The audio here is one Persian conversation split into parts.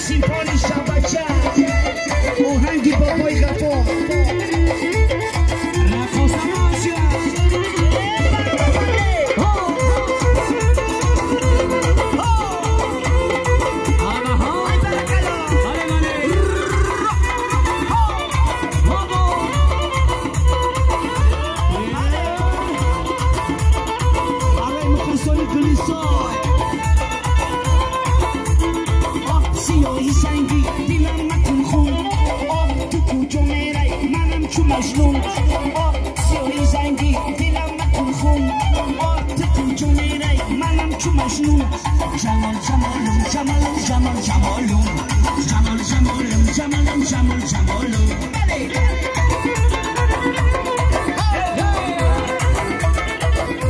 سیمفونی شبچه اوهنگی بابای غفور مجنون سیاهی زنگی دلم نکن خون تکون جونیره منم چو مجنون جمال جمالم جمالم جمال جمالم جمال جمالم جمالم جمال جمالم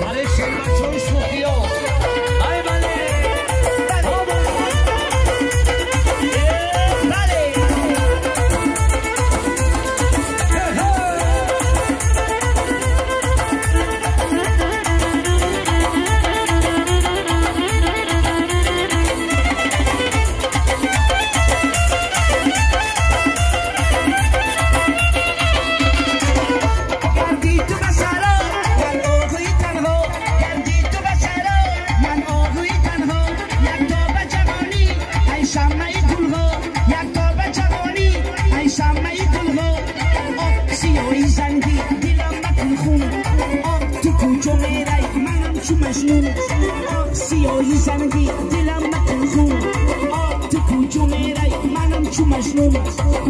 برای شیبه چون سوخیا ای بله مجنون سیاهی زنگی دلم نکن خون تکون جونیره منم چو مجنون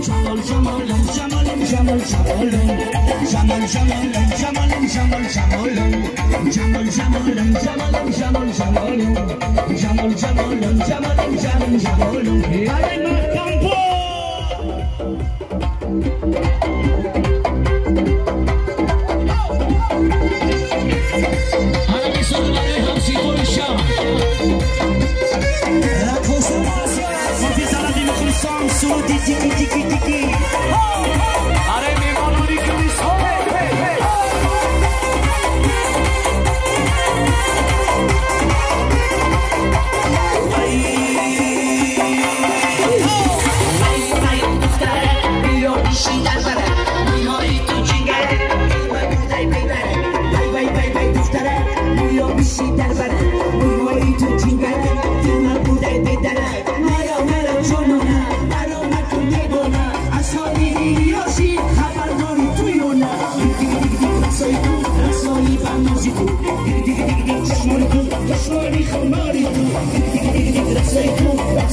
جمال جمالم جمالم جمال جمالم جمال جمالم جمالم جمال جمالم جمال جمالم جمالم جمال جمالم جمال جمالم جمالم جمال جمالم برای محکم بود Tiki tiki tiki Are mi maluri kuri so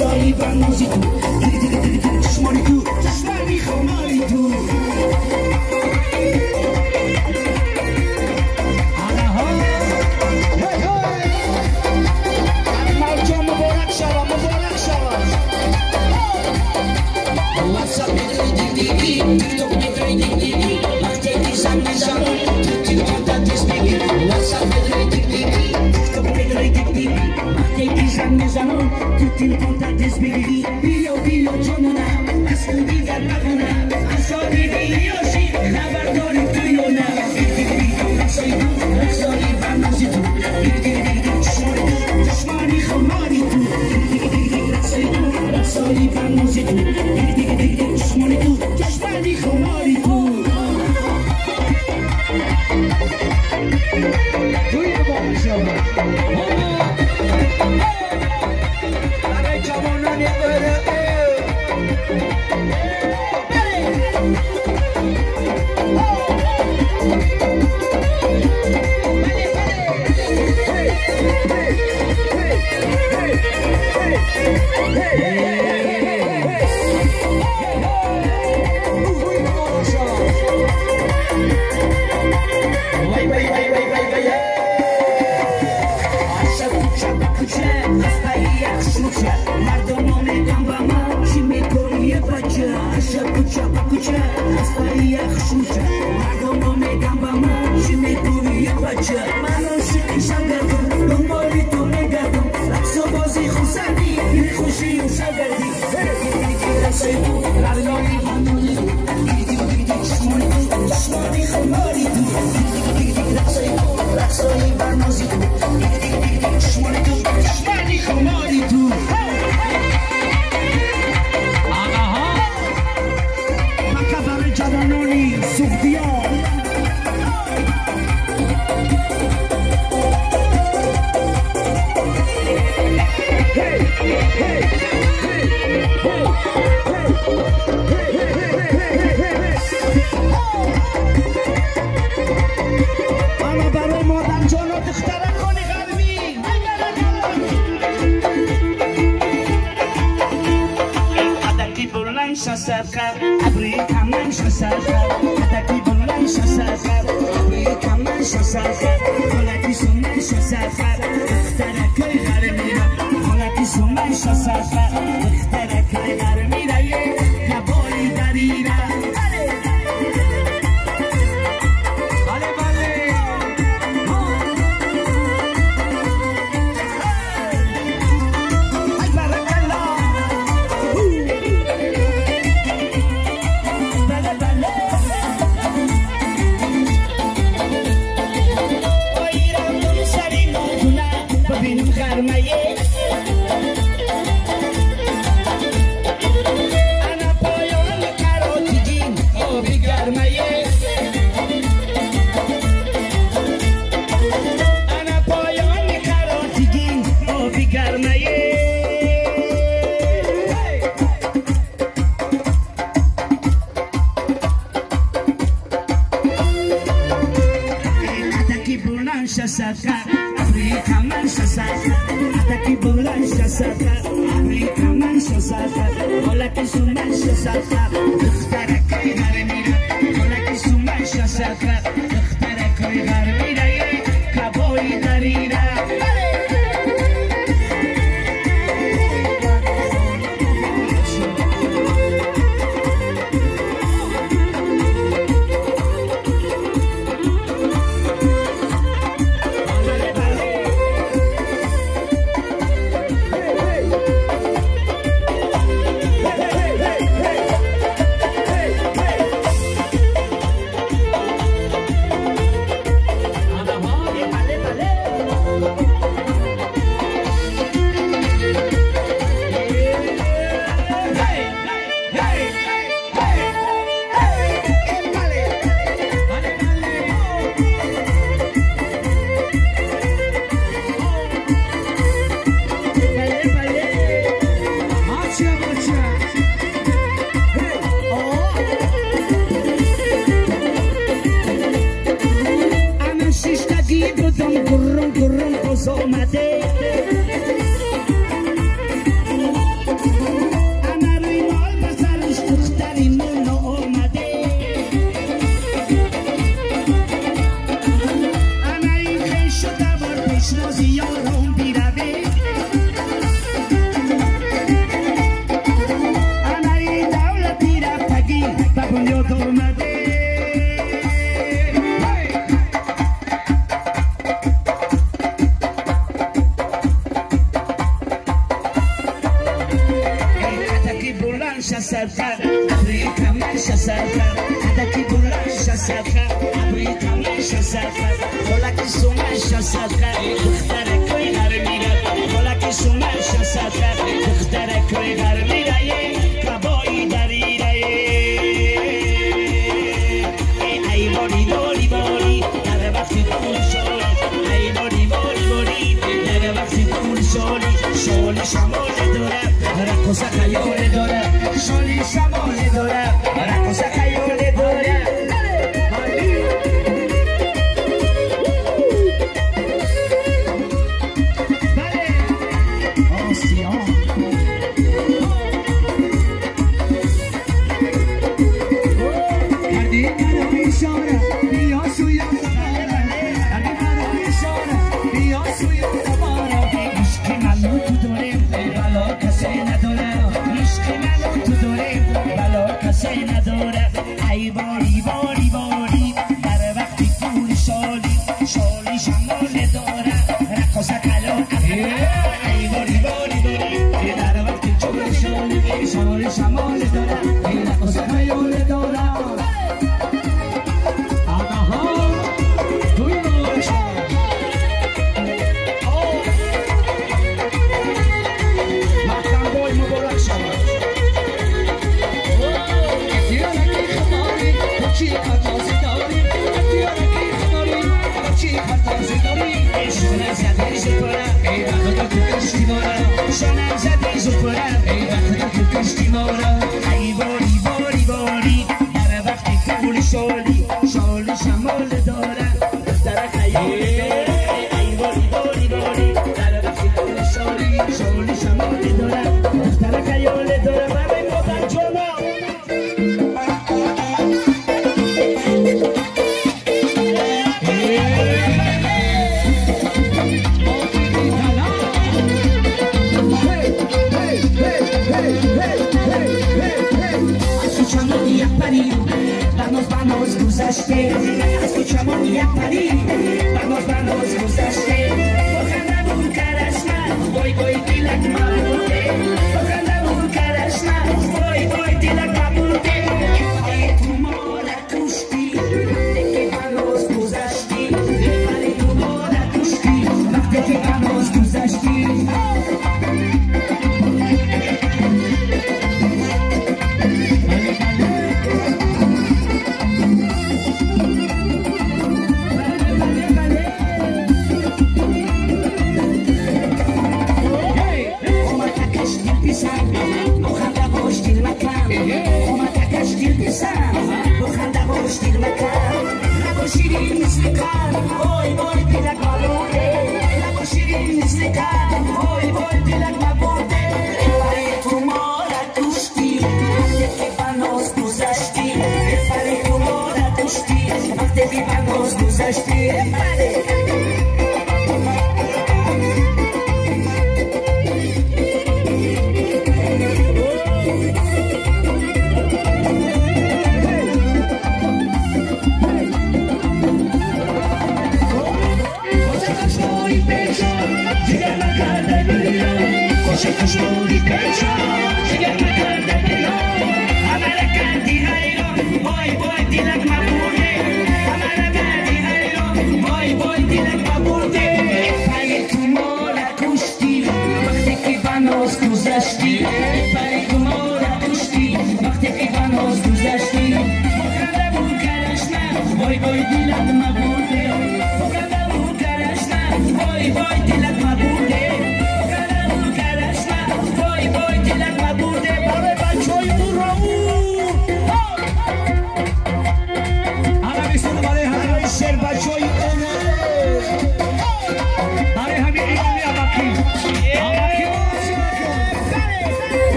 Say music, just money too, just money too. Tutti in conta di sbigli, io giornona, ascolti da pagona, ascolti io sì, la bardoni tu io na, sei tu, sei vanno si tu, jasmani khomari tu, sei tu, sei vanno si tu, jasmani tu, jasmani khomari tu. Tu io voglio شسافر حتى بلند شسافر ابریکا من شسافر خالتی سومن شسافر اخترکی غر میرا خالتی سومن شسافر اخترکی غر میرا یه کبایی دریرا شسافر ابریکا من شسافر حتى بلند شسافر ابریکا من شسافر خالتی سومن شسافر اخترکی غر میرا خالتی سومن شسافر اخترکی غر میرا یه کبایی دریرا ابریکا من شسافر حتى بلند شسافر ابریکا من شسافر خالتی سومن شسافر اخترکی غر میرا خالتی سومن شسافر اخترکی غر میرا یه کبایی دریرا ای باری باری باری در وقتی دور شولی ای باری باری باری در وقتی دور شولی شولی شمال دارم رقص خیال دارم شولی شمال دارم رقص خیال دارم گذشته از تو چمان یک پری بناز گذشته با خنده کرش من وای وای دلک مبوده با خنده کرش من وای وای دلک مبوده پای تو مال کشتی که بناز گذشتی پای تو مال کشتی وقتی که بناز گذشتی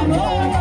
Amor